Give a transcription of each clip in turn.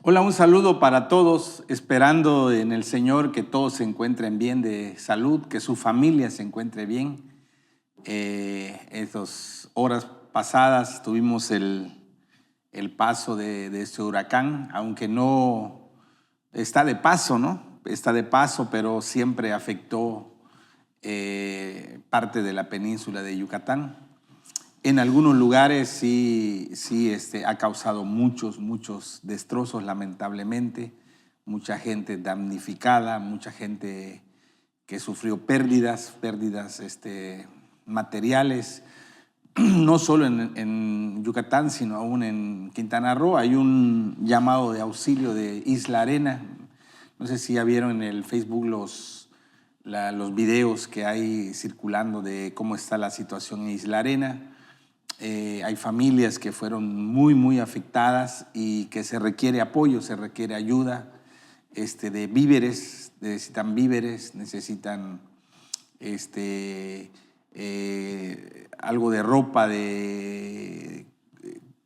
Hola, un saludo para todos, esperando en el Señor que todos se encuentren bien de salud, que su familia se encuentre bien. Estas horas pasadas tuvimos el paso de este huracán, aunque no está de paso, ¿no? Está de paso, pero siempre afectó parte de la península de Yucatán. En algunos lugares sí, ha causado muchos destrozos, lamentablemente. Mucha gente damnificada, mucha gente que sufrió pérdidas materiales, no solo en Yucatán, sino aún en Quintana Roo. Hay un llamado de auxilio de Isla Arena. No sé si ya vieron en el Facebook los videos que hay circulando de cómo está la situación en Isla Arena. Hay familias que fueron muy afectadas y que se requiere apoyo, se requiere ayuda de víveres, necesitan algo de ropa, de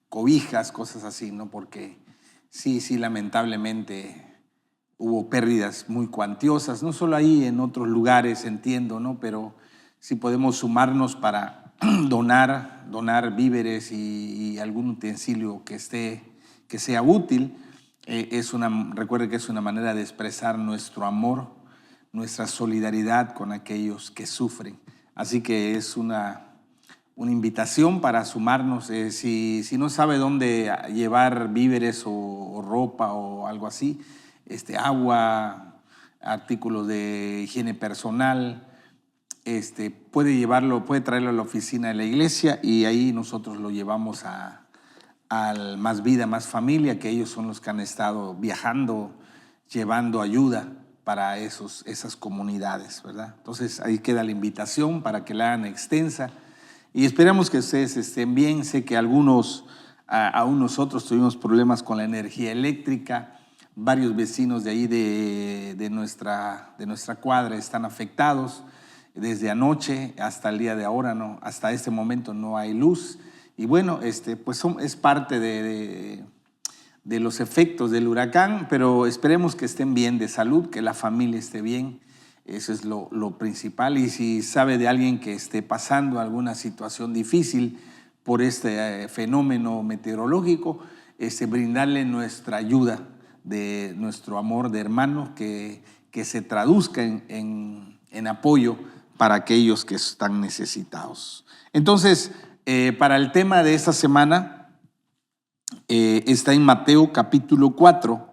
cobijas, cosas así, ¿no? Porque sí, lamentablemente hubo pérdidas muy cuantiosas, no solo ahí, en otros lugares, entiendo, ¿no? Pero sí podemos sumarnos para donar víveres y algún utensilio que sea útil. Recuerde que es una manera de expresar nuestro amor, nuestra solidaridad con aquellos que sufren. Así que es una invitación para sumarnos. Si no sabe dónde llevar víveres o ropa o algo así, agua, artículos de higiene personal, puede traerlo a la oficina de la iglesia y ahí nosotros lo llevamos al Más Vida, Más Familia, que ellos son los que han estado viajando, llevando ayuda para esas comunidades, ¿verdad? Entonces ahí queda la invitación para que la hagan extensa y esperamos que ustedes estén bien. Sé que aún nosotros tuvimos problemas con la energía eléctrica. Varios vecinos de ahí de nuestra cuadra están afectados. Desde anoche hasta el día de ahora, hasta este momento no hay luz. Y bueno, pues es parte de los efectos del huracán, pero esperemos que estén bien de salud, que la familia esté bien. Eso es lo principal. Y si sabe de alguien que esté pasando alguna situación difícil por este fenómeno meteorológico, brindarle nuestra ayuda, de nuestro amor de hermano, que se traduzca en apoyo para aquellos que están necesitados. Entonces, para el tema de esta semana, está en Mateo capítulo 4,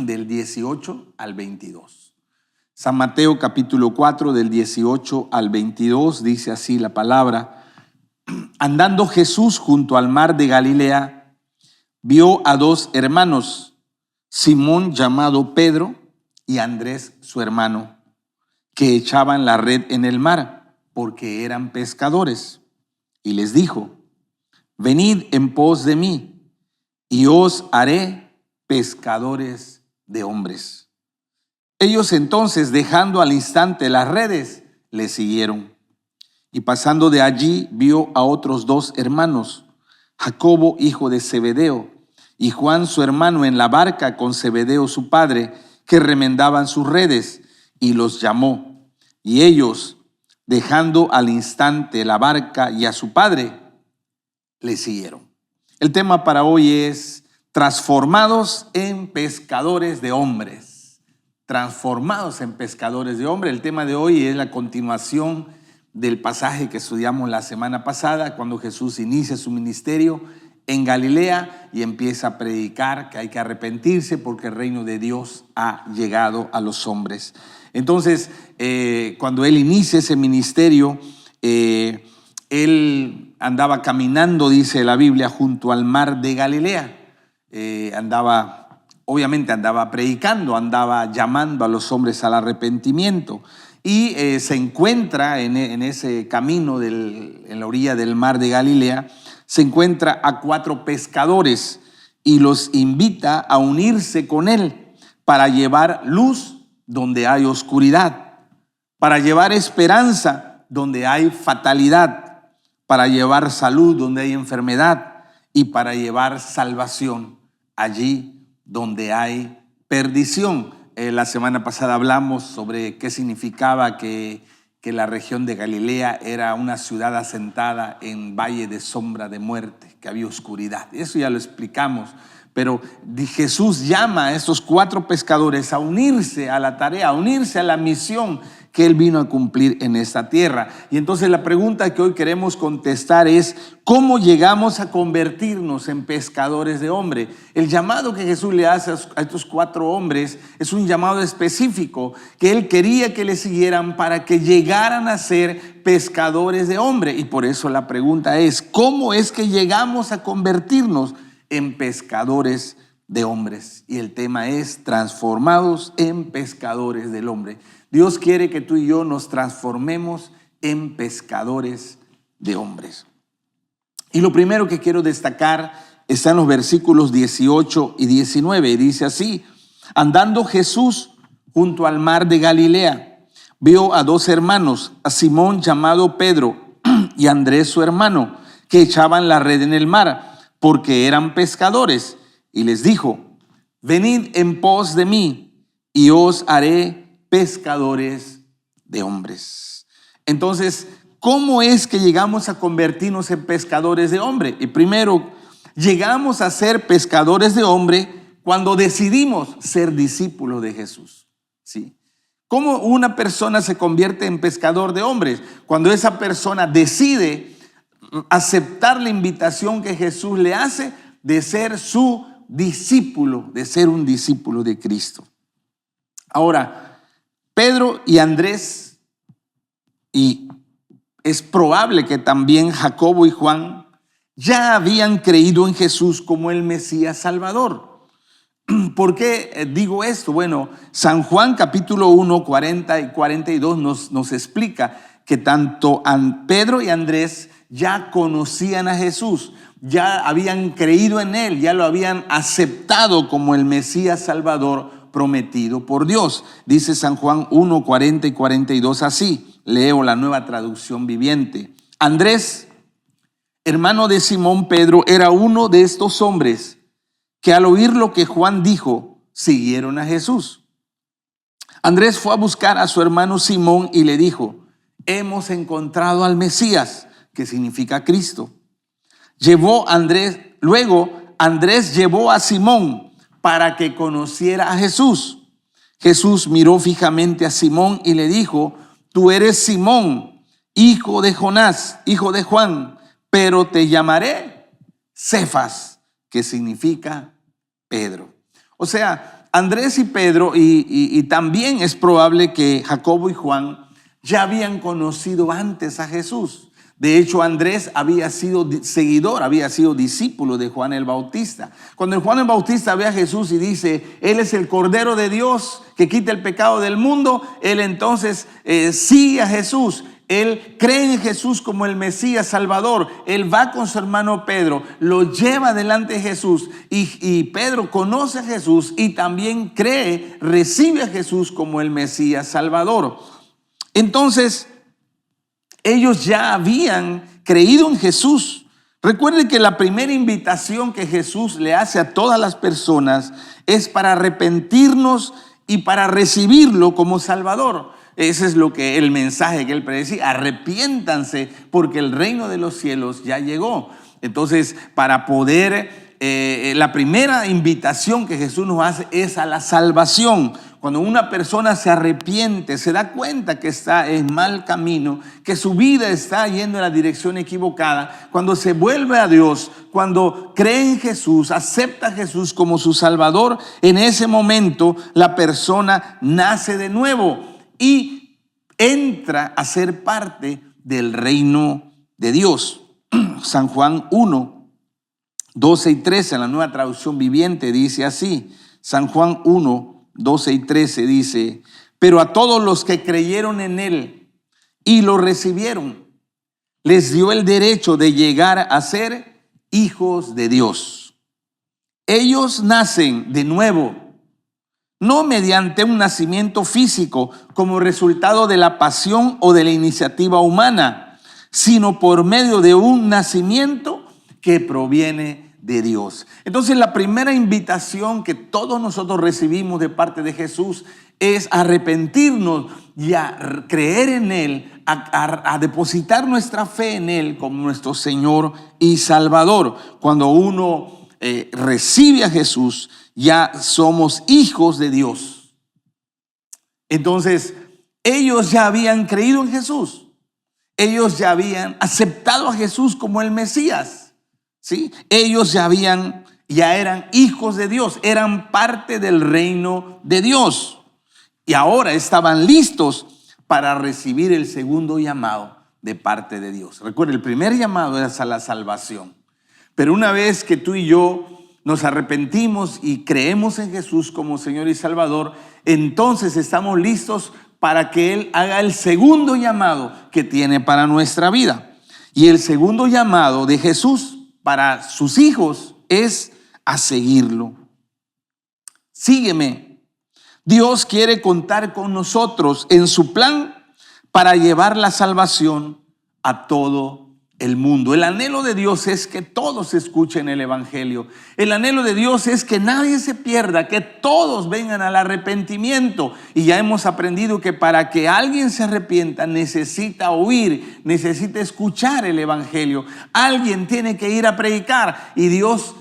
del 18 al 22. San Mateo capítulo 4, del 18 al 22, dice así la palabra: Andando Jesús junto al mar de Galilea, vio a dos hermanos, Simón llamado Pedro y Andrés su hermano, que echaban la red en el mar, porque eran pescadores. Y les dijo: Venid en pos de mí, y os haré pescadores de hombres. Ellos entonces, dejando al instante las redes, le siguieron. Y pasando de allí, vio a otros dos hermanos, Jacobo, hijo de Zebedeo, y Juan su hermano, en la barca con Zebedeo su padre, que remendaban sus redes, y los llamó. Y ellos, dejando al instante la barca y a su padre, le siguieron. El tema para hoy es transformados en pescadores de hombres. Transformados en pescadores de hombres. El tema de hoy es la continuación del pasaje que estudiamos la semana pasada, cuando Jesús inicia su ministerio en Galilea y empieza a predicar que hay que arrepentirse porque el reino de Dios ha llegado a los hombres. Entonces, cuando él inicia ese ministerio, él andaba caminando, dice la Biblia, junto al mar de Galilea. Obviamente andaba predicando, andaba llamando a los hombres al arrepentimiento. Y se encuentra en ese camino en la orilla del mar de Galilea, se encuentra a 4 pescadores y los invita a unirse con él para llevar luz donde hay oscuridad, para llevar esperanza donde hay fatalidad, para llevar salud donde hay enfermedad y para llevar salvación allí donde hay perdición. La semana pasada hablamos sobre qué significaba que la región de Galilea era una ciudad asentada en valle de sombra de muerte, que había oscuridad. Eso ya lo explicamos. Pero Jesús llama a estos 4 pescadores a unirse a la tarea, a unirse a la misión que Él vino a cumplir en esta tierra. Y entonces la pregunta que hoy queremos contestar es: ¿cómo llegamos a convertirnos en pescadores de hombres? El llamado que Jesús le hace a estos 4 hombres es un llamado específico que Él quería que le siguieran para que llegaran a ser pescadores de hombres. Y por eso la pregunta es: ¿cómo es que llegamos a convertirnos en pescadores de hombres? Y el tema es: transformados en pescadores del hombre. Dios quiere que tú y yo nos transformemos en pescadores de hombres. Y lo primero que quiero destacar está en los versículos 18 y 19. Dice así: andando Jesús junto al mar de Galilea, vio a 2 hermanos, a Simón llamado Pedro y a Andrés su hermano, que echaban la red en el mar, porque eran pescadores. Y les dijo: venid en pos de mí, y os haré pescadores de hombres. Entonces, ¿cómo es que llegamos a convertirnos en pescadores de hombre? Y primero, llegamos a ser pescadores de hombre cuando decidimos ser discípulos de Jesús. ¿Sí? ¿Cómo una persona se convierte en pescador de hombres? Cuando esa persona decide aceptar la invitación que Jesús le hace de ser su discípulo, de ser un discípulo de Cristo. Ahora, Pedro y Andrés, y es probable que también Jacobo y Juan, ya habían creído en Jesús como el Mesías Salvador. ¿Por qué digo esto? Bueno, San Juan capítulo 1, 40 y 42 nos explica que tanto Pedro y Andrés ya conocían a Jesús, ya habían creído en Él, ya lo habían aceptado como el Mesías Salvador prometido por Dios. Dice San Juan 1, 40 y 42 así. Leo la Nueva Traducción Viviente. Andrés, hermano de Simón Pedro, era uno de estos hombres que al oír lo que Juan dijo, siguieron a Jesús. Andrés fue a buscar a su hermano Simón y le dijo: hemos encontrado al Mesías, que significa Cristo. Luego Andrés llevó a Simón para que conociera a Jesús. Jesús miró fijamente a Simón y le dijo: tú eres Simón, hijo de Jonás, hijo de Juan, pero te llamaré Cefas, que significa Pedro. O sea, Andrés y Pedro, y también es probable que Jacobo y Juan ya habían conocido antes a Jesús. De hecho, Andrés había sido seguidor, había sido discípulo de Juan el Bautista. Cuando Juan el Bautista ve a Jesús y dice: Él es el Cordero de Dios que quita el pecado del mundo, él entonces sigue a Jesús. Él cree en Jesús como el Mesías Salvador. Él va con su hermano Pedro, lo lleva delante de Jesús y Pedro conoce a Jesús y también cree, recibe a Jesús como el Mesías Salvador. Entonces, ellos ya habían creído en Jesús. Recuerden que la primera invitación que Jesús le hace a todas las personas es para arrepentirnos y para recibirlo como Salvador. Ese es el mensaje que él predecía: arrepiéntanse porque el reino de los cielos ya llegó. Entonces, para poder, la primera invitación que Jesús nos hace es a la salvación. Cuando una persona se arrepiente, se da cuenta que está en mal camino, que su vida está yendo en la dirección equivocada, cuando se vuelve a Dios, cuando cree en Jesús, acepta a Jesús como su Salvador, en ese momento la persona nace de nuevo y entra a ser parte del reino de Dios. San Juan 1, 12 y 13 en la Nueva Traducción Viviente dice así. San Juan 1, 12 y 13 dice: pero a todos los que creyeron en Él y lo recibieron, les dio el derecho de llegar a ser hijos de Dios. Ellos nacen de nuevo, no mediante un nacimiento físico como resultado de la pasión o de la iniciativa humana, sino por medio de un nacimiento que proviene de Dios. Entonces, la primera invitación que todos nosotros recibimos de parte de Jesús es arrepentirnos y a creer en Él, a depositar nuestra fe en Él como nuestro Señor y Salvador. Cuando uno recibe a Jesús, ya somos hijos de Dios. Entonces, ellos ya habían creído en Jesús. Ellos ya habían aceptado a Jesús como el Mesías, ¿sí? Ellos ya eran hijos de Dios, eran parte del reino de Dios. Y ahora estaban listos para recibir el segundo llamado de parte de Dios. Recuerda, el primer llamado es a la salvación. Pero una vez que tú y yo nos arrepentimos y creemos en Jesús como Señor y Salvador, entonces estamos listos para que Él haga el segundo llamado que tiene para nuestra vida. Y el segundo llamado de Jesús para sus hijos es a seguirlo. Sígueme. Dios quiere contar con nosotros en su plan para llevar la salvación a todo el mundo. El anhelo de Dios es que todos escuchen el evangelio. El anhelo de Dios es que nadie se pierda, que todos vengan al arrepentimiento. Y ya hemos aprendido que para que alguien se arrepienta necesita oír, necesita escuchar el evangelio. Alguien tiene que ir a predicar, y Dios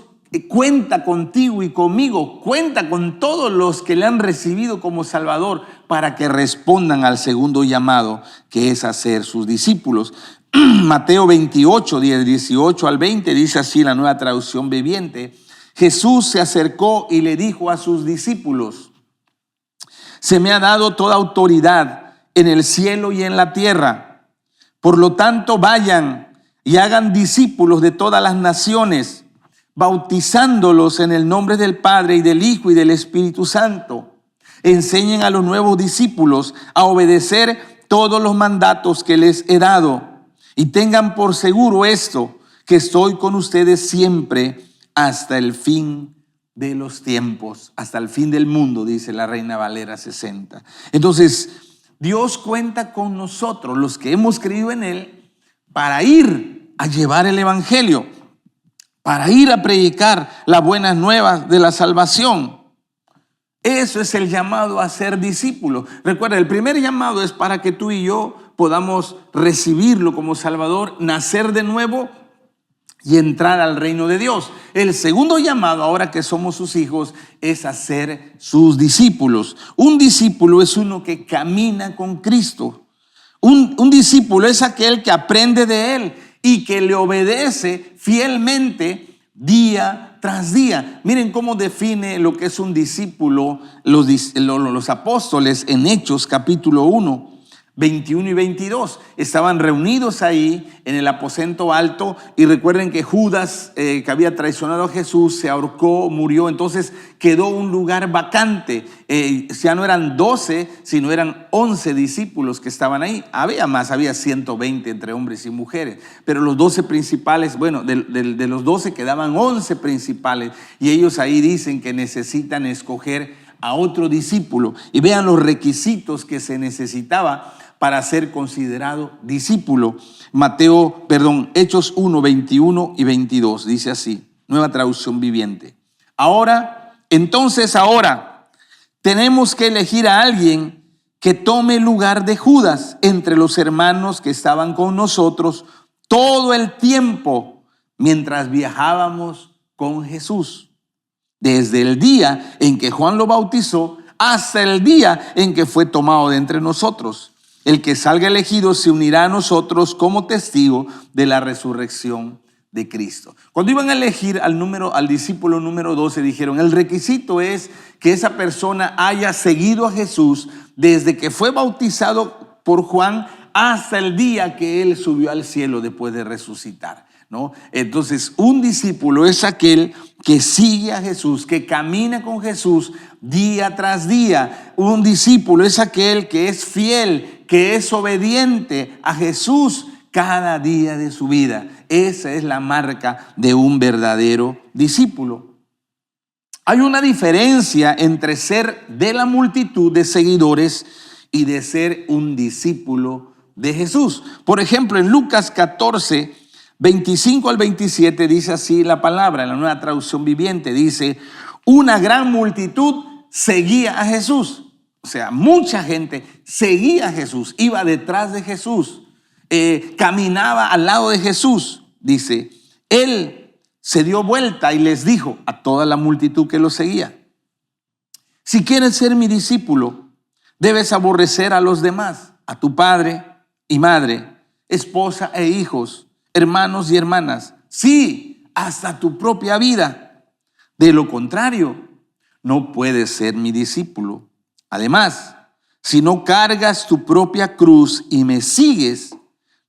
cuenta contigo y conmigo, cuenta con todos los que le han recibido como Salvador para que respondan al segundo llamado, que es hacer sus discípulos. Mateo 28, 18 al 20, dice así la Nueva Traducción Viviente: Jesús se acercó y le dijo a sus discípulos: se me ha dado toda autoridad en el cielo y en la tierra. Por lo tanto, vayan y hagan discípulos de todas las naciones, bautizándolos en el nombre del Padre y del Hijo y del Espíritu Santo. Enseñen a los nuevos discípulos a obedecer todos los mandatos que les he dado. Y tengan por seguro esto, que estoy con ustedes siempre hasta el fin de los tiempos, hasta el fin del mundo, dice la Reina Valera 60. Entonces, Dios cuenta con nosotros, los que hemos creído en Él, para ir a llevar el evangelio, para ir a predicar las buenas nuevas de la salvación. Eso es el llamado a ser discípulos. Recuerda, el primer llamado es para que tú y yo podamos recibirlo como Salvador, nacer de nuevo y entrar al reino de Dios. El segundo llamado, ahora que somos sus hijos, es a ser sus discípulos. Un discípulo es uno que camina con Cristo. Un discípulo es aquel que aprende de Él y que le obedece fielmente día tras día. Miren cómo define lo que es un discípulo los apóstoles en Hechos capítulo 1, 21 y 22. Estaban reunidos ahí en el aposento alto, y recuerden que Judas, que había traicionado a Jesús, se ahorcó, murió. Entonces quedó un lugar vacante. Ya no eran 12, sino eran 11 discípulos que estaban ahí. Había más, había 120 entre hombres y mujeres, pero los 12 principales, bueno, de los 12 quedaban 11 principales, y ellos ahí dicen que necesitan escoger a otro discípulo. Y vean los requisitos que se necesitaba para ser considerado discípulo. Hechos 1, 21 y 22, dice así, Nueva Traducción Viviente. Entonces ahora tenemos que elegir a alguien que tome el lugar de Judas entre los hermanos que estaban con nosotros todo el tiempo mientras viajábamos con Jesús, desde el día en que Juan lo bautizó hasta el día en que fue tomado de entre nosotros. El que salga elegido se unirá a nosotros como testigo de la resurrección de Cristo. Cuando iban a elegir al discípulo número 12, dijeron: el requisito es que esa persona haya seguido a Jesús desde que fue bautizado por Juan hasta el día que él subió al cielo después de resucitar, ¿no? Entonces, un discípulo es aquel que sigue a Jesús, que camina con Jesús día tras día. Un discípulo es aquel que es fiel, que es obediente a Jesús cada día de su vida. Esa es la marca de un verdadero discípulo. Hay una diferencia entre ser de la multitud de seguidores y de ser un discípulo de Jesús. Por ejemplo, en Lucas 14, 25 al 27 dice así la palabra, en la Nueva Traducción Viviente, dice: una gran multitud seguía a Jesús. O sea, mucha gente seguía a Jesús, iba detrás de Jesús, caminaba al lado de Jesús. Dice, él se dio vuelta y les dijo a toda la multitud que lo seguía: si quieres ser mi discípulo, debes aborrecer a los demás, a tu padre y madre, esposa e hijos, hermanos y hermanas, sí, hasta tu propia vida. De lo contrario, no puedes ser mi discípulo. Además, si no cargas tu propia cruz y me sigues,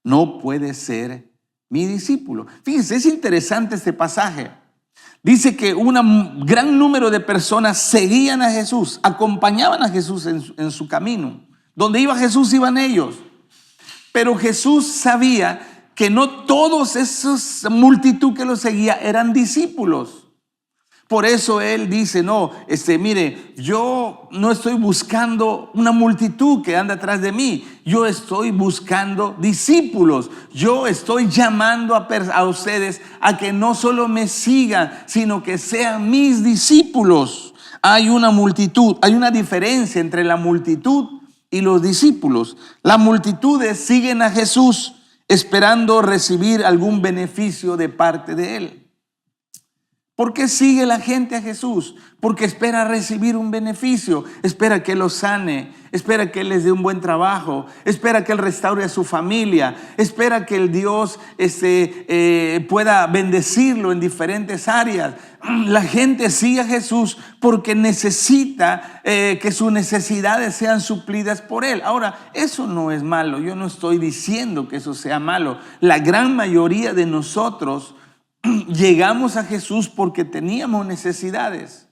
no puedes ser mi discípulo. Fíjense, es interesante este pasaje. Dice que un gran número de personas seguían a Jesús, acompañaban a Jesús en su camino. Donde iba Jesús, iban ellos. Pero Jesús sabía que no todos esos multitud que lo seguía eran discípulos. Por eso él dice, no, mire, yo no estoy buscando una multitud que anda atrás de mí. Yo estoy buscando discípulos. Yo estoy llamando a ustedes a que no solo me sigan, sino que sean mis discípulos. Hay una multitud, hay una diferencia entre la multitud y los discípulos. Las multitudes siguen a Jesús esperando recibir algún beneficio de parte de él. ¿Por qué sigue la gente a Jesús? Porque espera recibir un beneficio, espera que los sane, espera que les dé un buen trabajo, espera que él restaure a su familia, espera que el Dios pueda bendecirlo en diferentes áreas. La gente sigue a Jesús porque necesita que sus necesidades sean suplidas por él. Ahora, eso no es malo, yo no estoy diciendo que eso sea malo. La gran mayoría de nosotros llegamos a Jesús porque teníamos necesidades.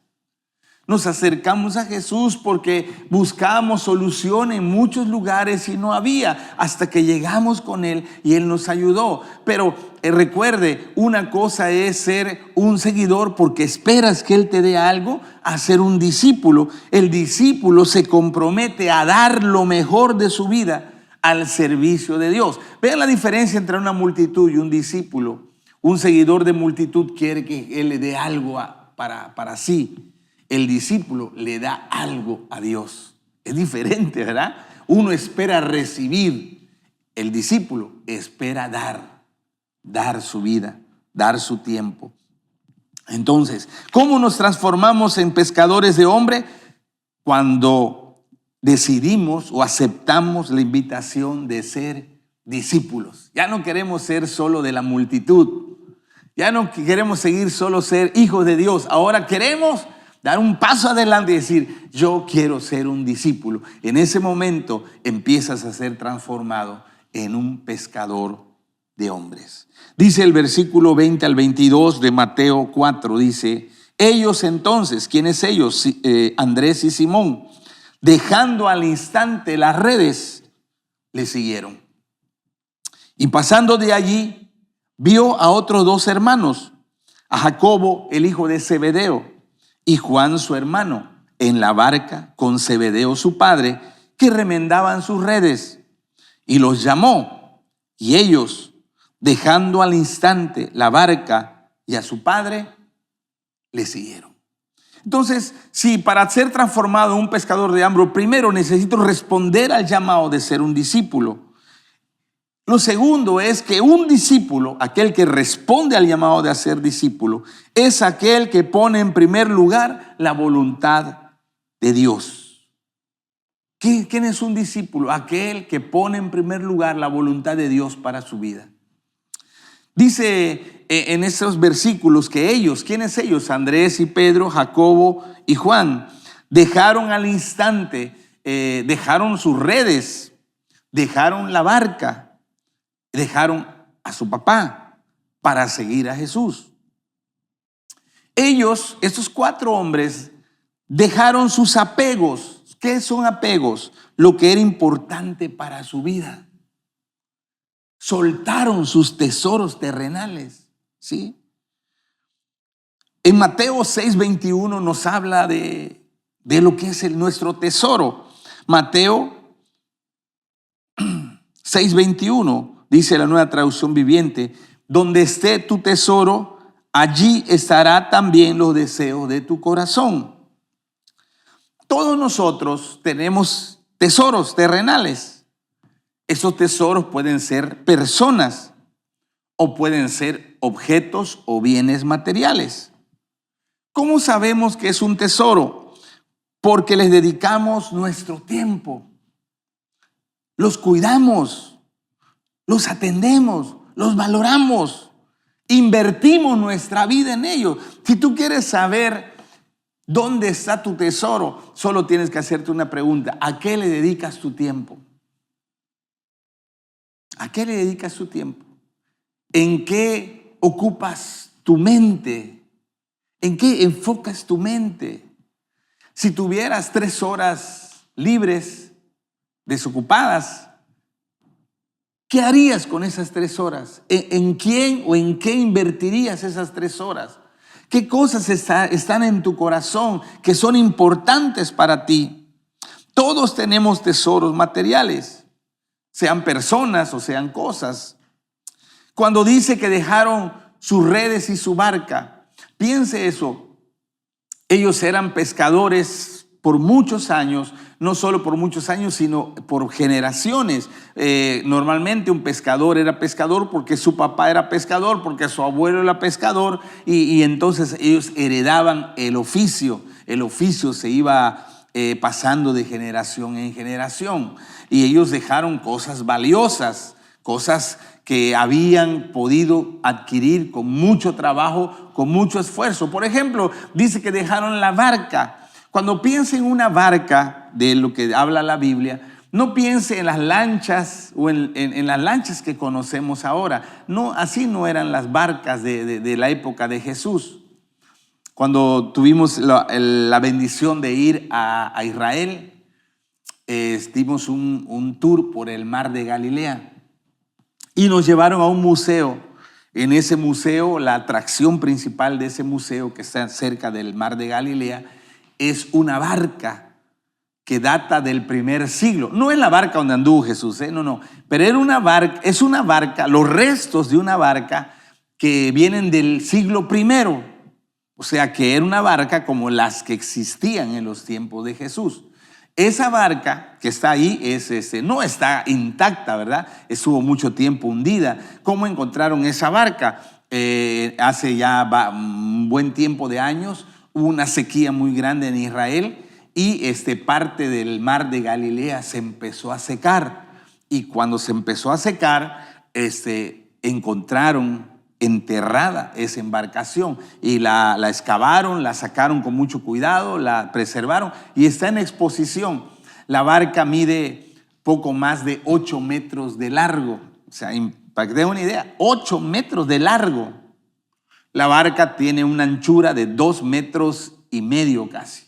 Nos acercamos a Jesús porque buscábamos solución en muchos lugares y no había, hasta que llegamos con Él y Él nos ayudó. Pero recuerde, una cosa es ser un seguidor porque esperas que Él te dé algo, a ser un discípulo. El discípulo se compromete a dar lo mejor de su vida al servicio de Dios. Vean la diferencia entre una multitud y un discípulo. Un seguidor de multitud quiere que él le dé algo para sí. El discípulo le da algo a Dios. Es diferente, ¿verdad? Uno espera recibir. El discípulo espera dar su vida, dar su tiempo. Entonces, ¿cómo nos transformamos en pescadores de hombres? Cuando decidimos o aceptamos la invitación de ser discípulos. Ya no queremos ser solo de la multitud. Ya no queremos seguir solo ser hijos de Dios. Ahora queremos dar un paso adelante y decir, yo quiero ser un discípulo. En ese momento empiezas a ser transformado en un pescador de hombres. Dice el versículo 20 al 22 de Mateo 4, dice, ellos entonces, ¿quiénes ellos? Andrés y Simón, dejando al instante las redes, le siguieron. Y pasando de allí, vio a otros dos hermanos, a Jacobo, el hijo de Zebedeo, y Juan, su hermano, en la barca con Zebedeo, su padre, que remendaban sus redes. Y los llamó, y ellos, dejando al instante la barca y a su padre, le siguieron. Entonces, si para ser transformado en un pescador de hombres, primero necesito responder al llamado de ser un discípulo. Lo segundo es que un discípulo, aquel que responde al llamado de ser discípulo, es aquel que pone en primer lugar la voluntad de Dios. ¿Quién es un discípulo? Aquel que pone en primer lugar la voluntad de Dios para su vida. Dice en esos versículos que ellos, ¿quiénes ellos? Andrés y Pedro, Jacobo y Juan, dejaron al instante, dejaron sus redes, dejaron la barca, dejaron a su papá para seguir a Jesús. Ellos, estos cuatro hombres, dejaron sus apegos. ¿Qué son apegos? Lo que era importante para su vida. Soltaron sus tesoros terrenales, ¿sí? En Mateo 6:21 nos habla de lo que es nuestro tesoro. Mateo 6:21 dice la Nueva Traducción Viviente, donde esté tu tesoro, allí estará también los deseos de tu corazón. Todos nosotros tenemos tesoros terrenales. Esos tesoros pueden ser personas o pueden ser objetos o bienes materiales. ¿Cómo sabemos que es un tesoro? Porque les dedicamos nuestro tiempo. Los cuidamos, los atendemos, los valoramos, invertimos nuestra vida en ellos. Si tú quieres saber dónde está tu tesoro, solo tienes que hacerte una pregunta: ¿a qué le dedicas tu tiempo? ¿A qué le dedicas tu tiempo? ¿En qué ocupas tu mente? ¿En qué enfocas tu mente? Si tuvieras 3 horas libres, desocupadas, ¿qué harías con esas 3 horas? ¿En quién o en qué invertirías esas 3 horas? ¿Qué cosas están en tu corazón que son importantes para ti? Todos tenemos tesoros materiales, sean personas o sean cosas. Cuando dice que dejaron sus redes y su barca, piense eso. Ellos eran pescadores por muchos años, no solo por muchos años, sino por generaciones. Normalmente un pescador era pescador porque su papá era pescador, porque su abuelo era pescador, y entonces ellos heredaban el oficio. El oficio se iba pasando de generación en generación, y ellos dejaron cosas valiosas, cosas que habían podido adquirir con mucho trabajo, con mucho esfuerzo. Por ejemplo, dice que dejaron la barca. Cuando piense en una barca, de lo que habla la Biblia, no piense en las lanchas o en las lanchas que conocemos ahora. No, así no eran las barcas de la época de Jesús. Cuando tuvimos la bendición de ir a Israel, dimos un tour por el mar de Galilea y nos llevaron a un museo. En ese museo, la atracción principal de ese museo, que está cerca del mar de Galilea, es una barca que data del primer siglo. No es la barca donde anduvo Jesús, no, pero era una barca, es una barca, los restos de una barca que vienen del siglo I. O sea que era una barca como las que existían en los tiempos de Jesús. Esa barca que está ahí no está intacta, ¿verdad? Estuvo mucho tiempo hundida. ¿Cómo encontraron esa barca? Hace ya un buen tiempo de años hubo una sequía muy grande en Israel y parte del mar de Galilea se empezó a secar. Y cuando se empezó a secar, encontraron enterrada esa embarcación y la excavaron, la sacaron con mucho cuidado, la preservaron y está en exposición. La barca mide poco más de 8 metros de largo. O sea, para que tengan una idea, 8 metros de largo. La barca tiene una anchura de 2,5 metros casi,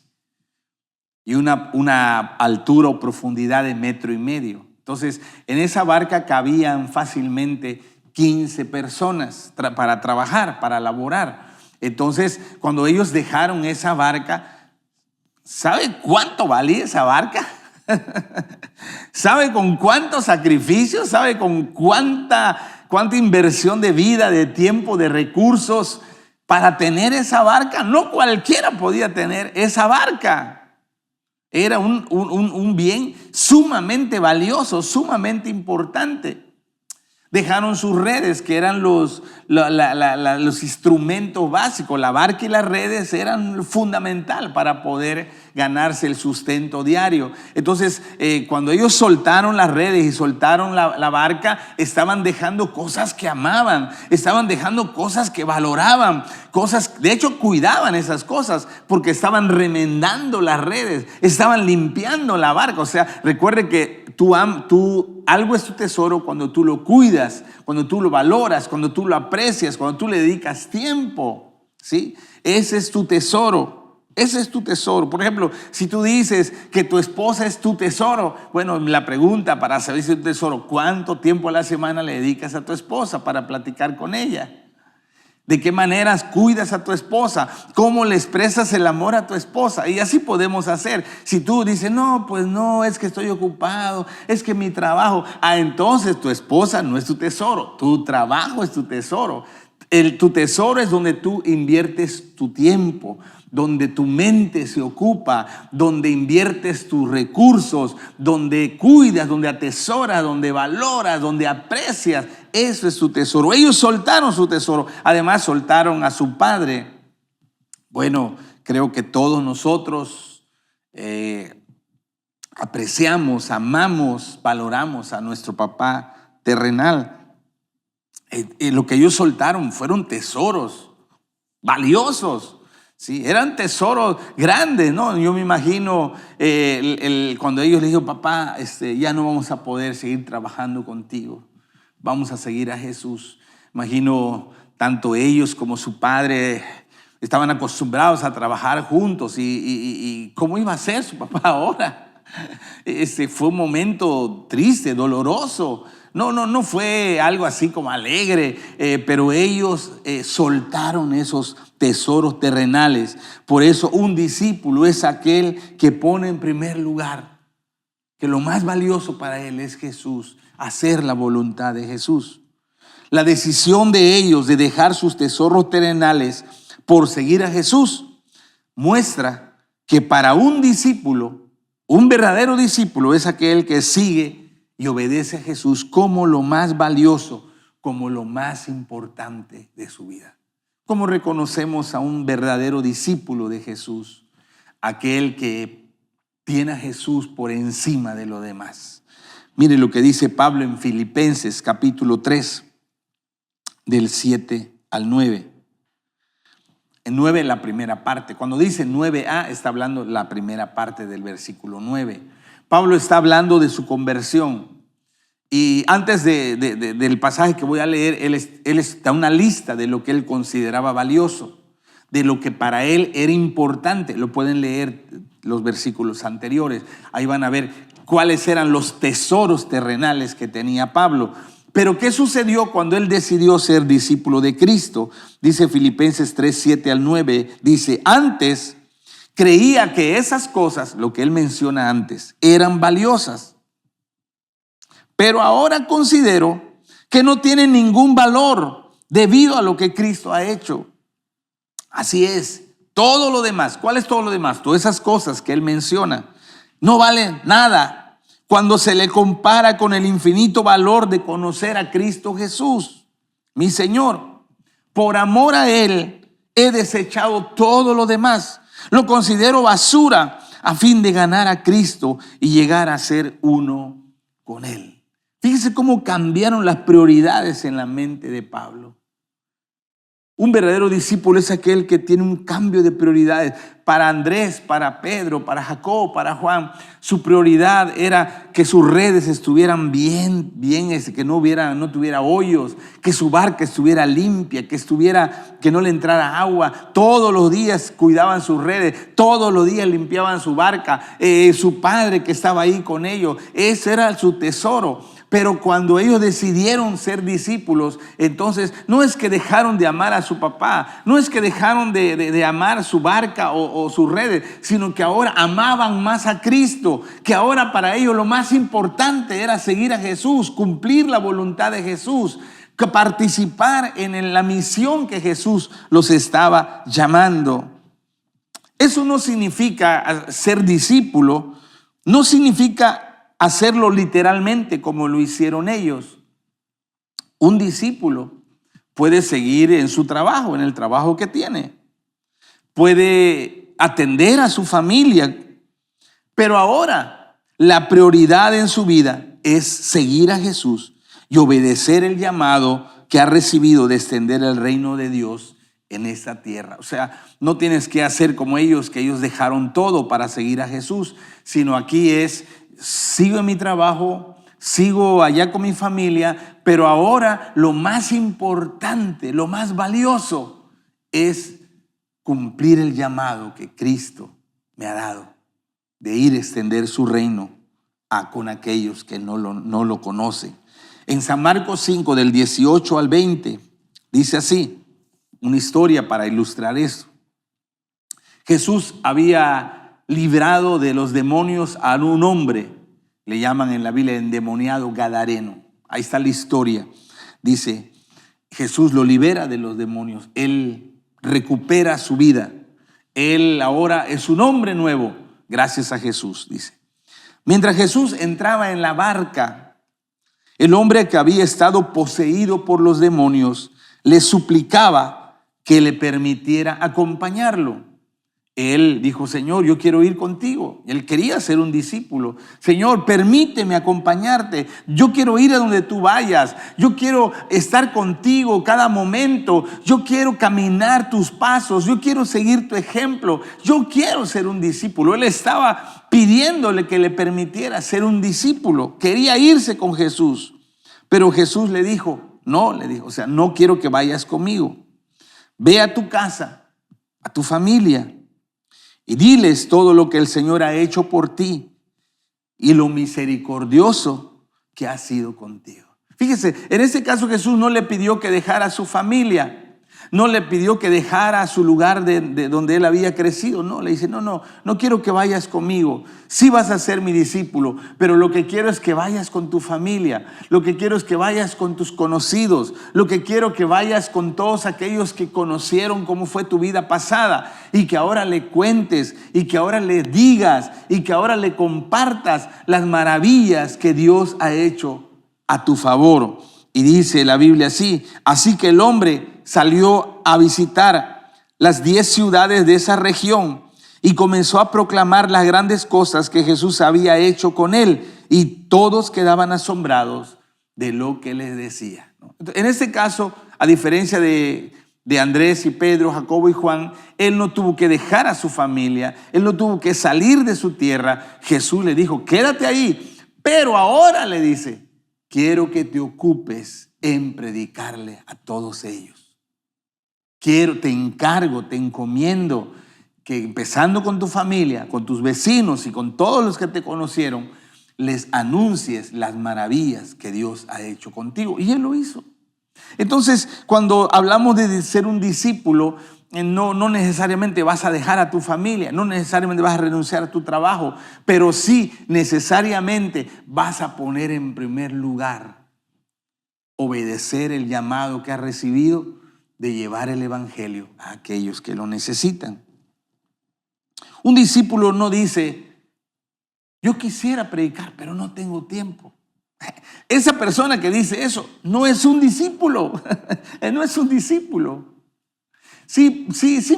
y una altura o profundidad de 1,5 metros. Entonces, en esa barca cabían fácilmente 15 personas para trabajar, para laborar. Entonces, cuando ellos dejaron esa barca, ¿sabe cuánto valía esa barca? ¿Sabe con cuántos sacrificios? ¿Sabe con cuánta inversión de vida, de tiempo, de recursos para tener esa barca? No cualquiera podía tener esa barca. Era un bien sumamente valioso, sumamente importante. Dejaron sus redes, que eran los instrumentos básicos. La barca y las redes eran fundamental para poder ganarse el sustento diario. Entonces, cuando ellos soltaron las redes y soltaron la barca, estaban dejando cosas que amaban, estaban dejando cosas que valoraban, de hecho cuidaban esas cosas porque estaban remendando las redes, estaban limpiando la barca. O sea, recuerde que algo es tu tesoro cuando tú lo cuidas, cuando tú lo valoras, cuando tú lo aprecias, cuando tú le dedicas tiempo, ¿sí? Ese es tu tesoro, ese es tu tesoro. Por ejemplo, si tú dices que tu esposa es tu tesoro, bueno, la pregunta para saber si es tu tesoro: ¿cuánto tiempo a la semana le dedicas a tu esposa para platicar con ella? ¿De qué maneras cuidas a tu esposa? ¿Cómo le expresas el amor a tu esposa? Y así podemos hacer. Si tú dices, no, pues no, es que estoy ocupado, es que mi trabajo. Entonces tu esposa no es tu tesoro, tu trabajo es tu tesoro. Tu tesoro es donde tú inviertes tu tiempo, donde tu mente se ocupa, donde inviertes tus recursos, donde cuidas, donde atesoras, donde valoras, donde aprecias. Eso es tu tesoro. Ellos soltaron su tesoro. Además, soltaron a su padre. Bueno, creo que todos nosotros apreciamos, amamos, valoramos a nuestro papá terrenal. Lo que ellos soltaron fueron tesoros valiosos. Sí, eran tesoros grandes, ¿no? Yo me imagino cuando ellos le dijeron, papá, ya no vamos a poder seguir trabajando contigo, vamos a seguir a Jesús. Imagino tanto ellos como su padre estaban acostumbrados a trabajar juntos y ¿cómo iba a ser su papá ahora? Fue un momento triste, doloroso. No fue algo así como alegre, pero ellos soltaron esos tesoros terrenales. Por eso un discípulo es aquel que pone en primer lugar que lo más valioso para él es Jesús, hacer la voluntad de Jesús. La decisión de ellos de dejar sus tesoros terrenales por seguir a Jesús muestra que para un discípulo, un verdadero discípulo es aquel que sigue y obedece a Jesús como lo más valioso, como lo más importante de su vida. ¿Cómo reconocemos a un verdadero discípulo de Jesús? Aquel que tiene a Jesús por encima de lo demás. Mire lo que dice Pablo en Filipenses capítulo 3, del 7 al 9. En 9 la primera parte. Cuando dice 9a está hablando la primera parte del versículo 9. Pablo está hablando de su conversión. Y antes del pasaje que voy a leer, él da una lista de lo que él consideraba valioso, de lo que para él era importante. Lo pueden leer los versículos anteriores. Ahí van a ver cuáles eran los tesoros terrenales que tenía Pablo. Pero ¿qué sucedió cuando él decidió ser discípulo de Cristo? Dice Filipenses 3, 7 al 9, dice, antes creía que esas cosas, lo que él menciona antes, eran valiosas. Pero ahora considero que no tienen ningún valor debido a lo que Cristo ha hecho. Así es, todo lo demás. ¿Cuál es todo lo demás? Todas esas cosas que él menciona no valen nada cuando se le compara con el infinito valor de conocer a Cristo Jesús, mi Señor. Por amor a Él he desechado todo lo demás. Lo considero basura a fin de ganar a Cristo y llegar a ser uno con Él. Fíjese cómo cambiaron las prioridades en la mente de Pablo. Un verdadero discípulo es aquel que tiene un cambio de prioridades. Para Andrés, para Pedro, para Jacob, para Juan, su prioridad era que sus redes estuvieran bien, que no tuviera hoyos, que su barca estuviera limpia, que no le entrara agua. Todos los días cuidaban sus redes, todos los días limpiaban su barca. Su padre que estaba ahí con ellos, ese era su tesoro. Pero cuando ellos decidieron ser discípulos, entonces no es que dejaron de amar a su papá, no es que dejaron de amar su barca o sus redes, sino que ahora amaban más a Cristo, que ahora para ellos lo más importante era seguir a Jesús, cumplir la voluntad de Jesús, que participar en la misión que Jesús los estaba llamando. Eso no significa ser discípulo, no significa hacerlo literalmente como lo hicieron ellos. Un discípulo puede seguir en su trabajo, en el trabajo que tiene. Puede atender a su familia. Pero ahora la prioridad en su vida es seguir a Jesús y obedecer el llamado que ha recibido de extender el reino de Dios en esta tierra. O sea, no tienes que hacer como ellos, que ellos dejaron todo para seguir a Jesús, sino aquí es: sigo en mi trabajo, sigo allá con mi familia, pero ahora lo más importante, lo más valioso es cumplir el llamado que Cristo me ha dado de ir a extender su reino con aquellos que no lo conocen. En San Marcos 5, del 18 al 20, dice así: una historia para ilustrar esto. Jesús había librado de los demonios a un hombre, le llaman en la Biblia endemoniado gadareno. Ahí está la historia. Dice, Jesús lo libera de los demonios, él recupera su vida, él ahora es un hombre nuevo, gracias a Jesús, dice. Mientras Jesús entraba en la barca, el hombre que había estado poseído por los demonios le suplicaba que le permitiera acompañarlo. Él dijo, Señor, yo quiero ir contigo. Él quería ser un discípulo. Señor, permíteme acompañarte. Yo quiero ir a donde tú vayas. Yo quiero estar contigo cada momento. Yo quiero caminar tus pasos. Yo quiero seguir tu ejemplo. Yo quiero ser un discípulo. Él estaba pidiéndole que le permitiera ser un discípulo. Quería irse con Jesús. Pero Jesús le dijo, no quiero que vayas conmigo. Ve a tu casa, a tu familia, y diles todo lo que el Señor ha hecho por ti y lo misericordioso que ha sido contigo. Fíjese, en este caso Jesús no le pidió que dejara a su familia, no le pidió que dejara su lugar de donde él había crecido. No, le dice, no quiero que vayas conmigo. Sí vas a ser mi discípulo, pero lo que quiero es que vayas con tu familia. Lo que quiero es que vayas con tus conocidos. Lo que quiero que vayas con todos aquellos que conocieron cómo fue tu vida pasada y que ahora le cuentes y que ahora le digas y que ahora le compartas las maravillas que Dios ha hecho a tu favor. Y dice la Biblia así que el hombre salió a visitar las 10 ciudades de esa región y comenzó a proclamar las grandes cosas que Jesús había hecho con él, y todos quedaban asombrados de lo que les decía. En este caso, a diferencia de Andrés y Pedro, Jacobo y Juan, él no tuvo que dejar a su familia, él no tuvo que salir de su tierra. Jesús le dijo, quédate ahí, pero ahora le dice, quiero que te ocupes en predicarle a todos ellos. Te encargo, te encomiendo que empezando con tu familia, con tus vecinos y con todos los que te conocieron, les anuncies las maravillas que Dios ha hecho contigo. Y él lo hizo. Entonces, cuando hablamos de ser un discípulo, no necesariamente vas a dejar a tu familia, no necesariamente vas a renunciar a tu trabajo, pero sí necesariamente vas a poner en primer lugar, obedecer el llamado que has recibido de llevar el evangelio a aquellos que lo necesitan. Un discípulo no dice, yo quisiera predicar, pero no tengo tiempo. Esa persona que dice eso no es un discípulo, no es un discípulo. Sí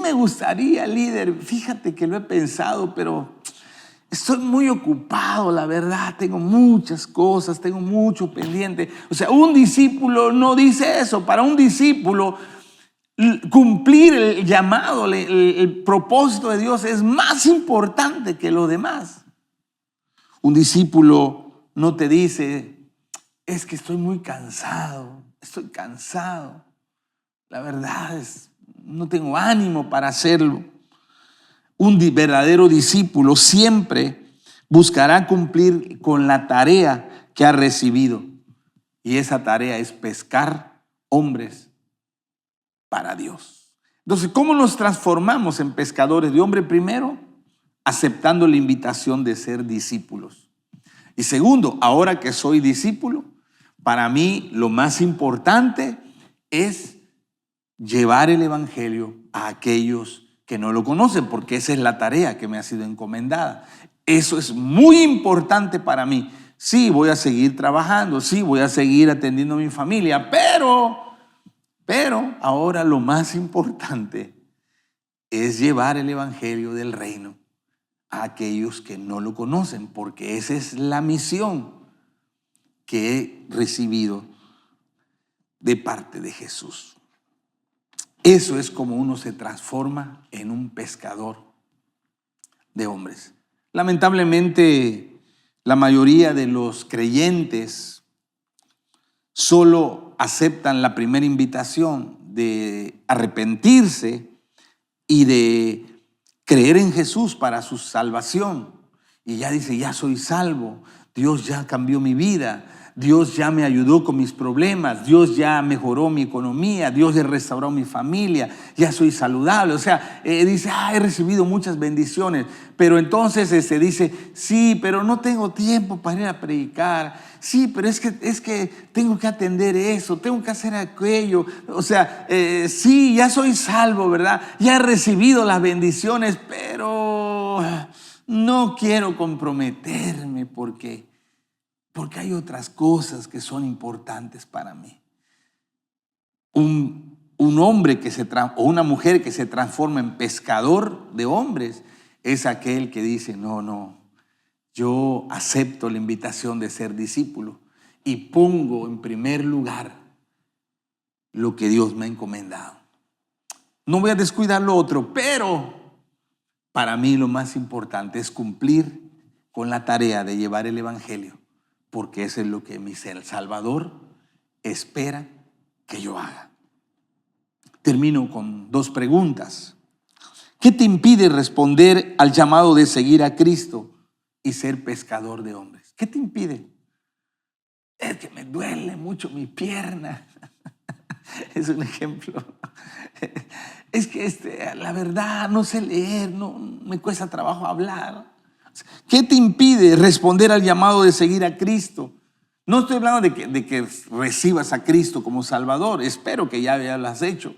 me gustaría, líder, fíjate que lo he pensado, pero estoy muy ocupado, la verdad, tengo muchas cosas, tengo mucho pendiente. O sea, un discípulo no dice eso. Para un discípulo, cumplir el llamado, el propósito de Dios es más importante que lo demás. Un discípulo no te dice, es que estoy muy cansado, la verdad es, no tengo ánimo para hacerlo. Un verdadero discípulo siempre buscará cumplir con la tarea que ha recibido, y esa tarea es pescar hombres para Dios. Entonces, ¿cómo nos transformamos en pescadores de hombres? Primero, aceptando la invitación de ser discípulos. Y segundo, ahora que soy discípulo, para mí lo más importante es llevar el evangelio a aquellos que no lo conocen, porque esa es la tarea que me ha sido encomendada. Eso es muy importante para mí. Sí, voy a seguir trabajando, sí, voy a seguir atendiendo a mi familia, pero ahora lo más importante es llevar el evangelio del reino a aquellos que no lo conocen, porque esa es la misión que he recibido de parte de Jesús. Eso es como uno se transforma en un pescador de hombres. Lamentablemente, la mayoría de los creyentes solo aceptan la primera invitación de arrepentirse y de creer en Jesús para su salvación. y ya dice, ya soy salvo, Dios ya cambió mi vida, Dios ya me ayudó con mis problemas, Dios ya mejoró mi economía, Dios ya restauró mi familia, ya soy saludable. O sea, dice, he recibido muchas bendiciones. Pero entonces dice, sí, pero no tengo tiempo para ir a predicar. Sí, pero es que tengo que atender eso, tengo que hacer aquello. O sea, sí, ya soy salvo, ¿verdad? Ya he recibido las bendiciones, pero no quiero comprometerme porque hay otras cosas que son importantes para mí. Un hombre o una mujer que se transforma en pescador de hombres es aquel que dice, no, yo acepto la invitación de ser discípulo y pongo en primer lugar lo que Dios me ha encomendado. No voy a descuidar lo otro, pero para mí lo más importante es cumplir con la tarea de llevar el evangelio, porque eso es lo que mi Salvador espera que yo haga. Termino con 2 preguntas. ¿Qué te impide responder al llamado de seguir a Cristo y ser pescador de hombres? ¿Qué te impide? Es que me duele mucho mi pierna. Es un ejemplo. Es que la verdad no sé leer, no, me cuesta trabajo hablar. ¿Qué te impide responder al llamado de seguir a Cristo? No estoy hablando de que recibas a Cristo como Salvador. Espero que ya lo has hecho.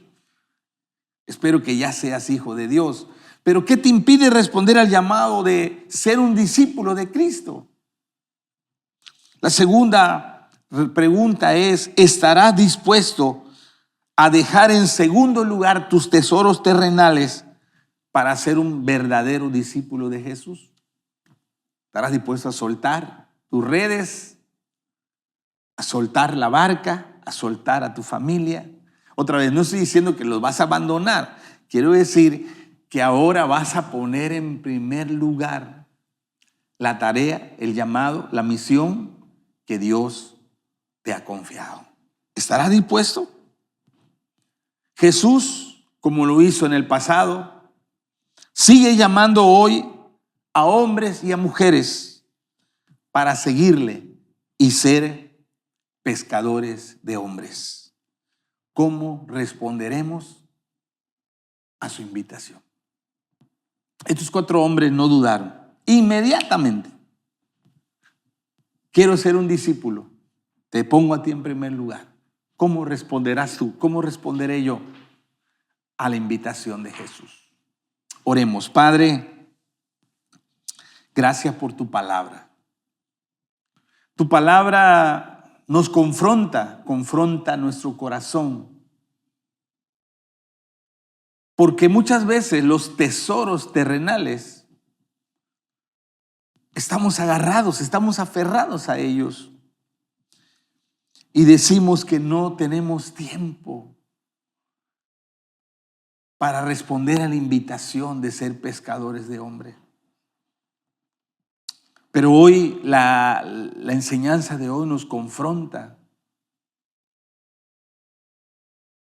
Espero que ya seas hijo de Dios. Pero ¿qué te impide responder al llamado de ser un discípulo de Cristo? La segunda pregunta es, ¿estarás dispuesto a dejar en segundo lugar tus tesoros terrenales para ser un verdadero discípulo de Jesús? ¿Estarás dispuesto a soltar tus redes, a soltar la barca, a soltar a tu familia? Otra vez, no estoy diciendo que los vas a abandonar. Quiero decir que ahora vas a poner en primer lugar la tarea, el llamado, la misión que Dios te ha confiado. ¿Estarás dispuesto? Jesús, como lo hizo en el pasado, sigue llamando hoy a hombres y a mujeres para seguirle y ser pescadores de hombres. ¿Cómo responderemos a su invitación? Estos 4 hombres no dudaron. Inmediatamente. Quiero ser un discípulo. Te pongo a ti en primer lugar. ¿Cómo responderás tú? ¿Cómo responderé yo a la invitación de Jesús? Oremos. Padre, gracias por tu palabra. Tu palabra nos confronta nuestro corazón. Porque muchas veces los tesoros terrenales estamos agarrados, estamos aferrados a ellos. Y decimos que no tenemos tiempo para responder a la invitación de ser pescadores de hombres. Pero hoy la enseñanza de hoy nos confronta.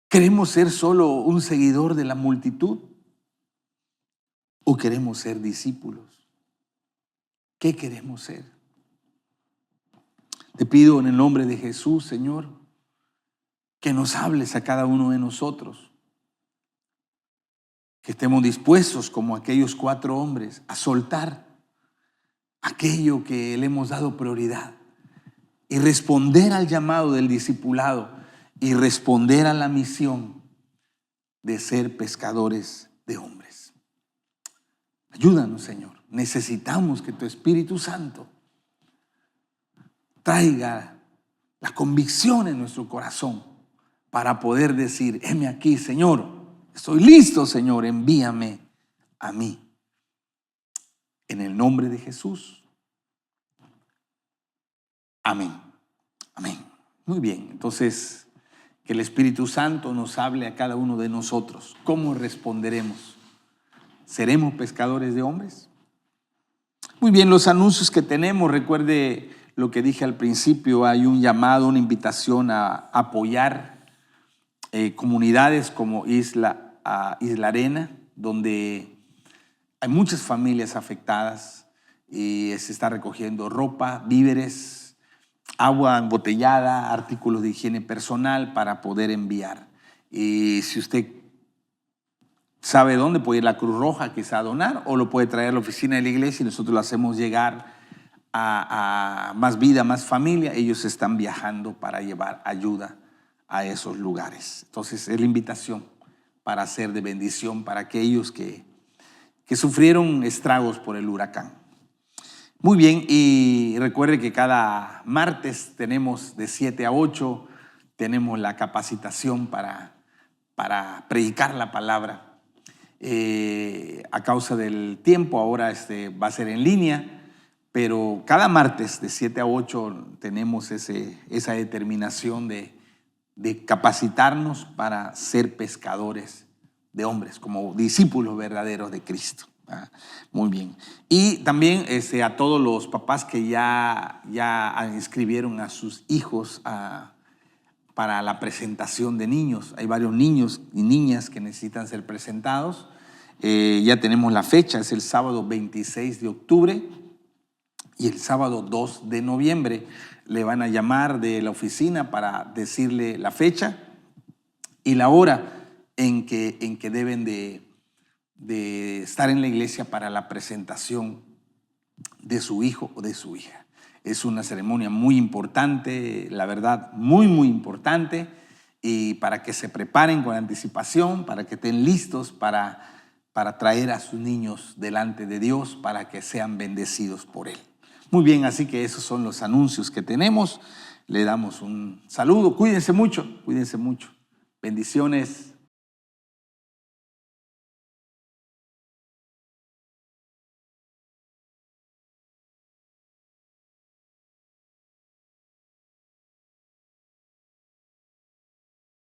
¿Queremos ser solo un seguidor de la multitud? ¿O queremos ser discípulos? ¿Qué queremos ser? Te pido en el nombre de Jesús, Señor, que nos hables a cada uno de nosotros. Que estemos dispuestos, como aquellos 4 hombres, a soltar aquello que le hemos dado prioridad y responder al llamado del discipulado y responder a la misión de ser pescadores de hombres. Ayúdanos, Señor. Necesitamos que tu Espíritu Santo traiga la convicción en nuestro corazón para poder decir, heme aquí, Señor, estoy listo, Señor, envíame a mí. En el nombre de Jesús. Amén. Amén. Muy bien, entonces que el Espíritu Santo nos hable a cada uno de nosotros. ¿Cómo responderemos? ¿Seremos pescadores de hombres? Muy bien, los anuncios que tenemos, recuerde lo que dije al principio, hay un llamado, una invitación a apoyar comunidades como Isla Arena, donde hay muchas familias afectadas. y se está recogiendo ropa, víveres, agua embotellada, artículos de higiene personal para poder enviar. Y si usted sabe dónde, puede ir a la Cruz Roja quizá a donar, o lo puede traer a la oficina de la iglesia y nosotros lo hacemos llegar a Más Vida, Más Familia. Ellos están viajando para llevar ayuda a esos lugares. Entonces es la invitación para ser de bendición para aquellos que sufrieron estragos por el huracán. Muy bien, y recuerde que cada martes tenemos de 7 a 8, tenemos la capacitación para predicar la palabra. A causa del tiempo, ahora va a ser en línea, pero cada martes de 7 a 8 tenemos esa determinación de capacitarnos para ser pescadores de hombres, como discípulos verdaderos de Cristo. Muy bien. Y también a todos los papás que ya inscribieron a sus hijos para la presentación de niños. Hay varios niños y niñas que necesitan ser presentados. Ya tenemos la fecha, es el sábado 26 de octubre y el sábado 2 de noviembre. Le van a llamar de la oficina para decirle la fecha y la hora en que deben de estar en la iglesia para la presentación de su hijo o de su hija. Es una ceremonia muy importante, la verdad, muy, muy importante, y para que se preparen con anticipación, para que estén listos para traer a sus niños delante de Dios, para que sean bendecidos por Él. Muy bien, así que esos son los anuncios que tenemos. Le damos un saludo. Cuídense mucho. Bendiciones.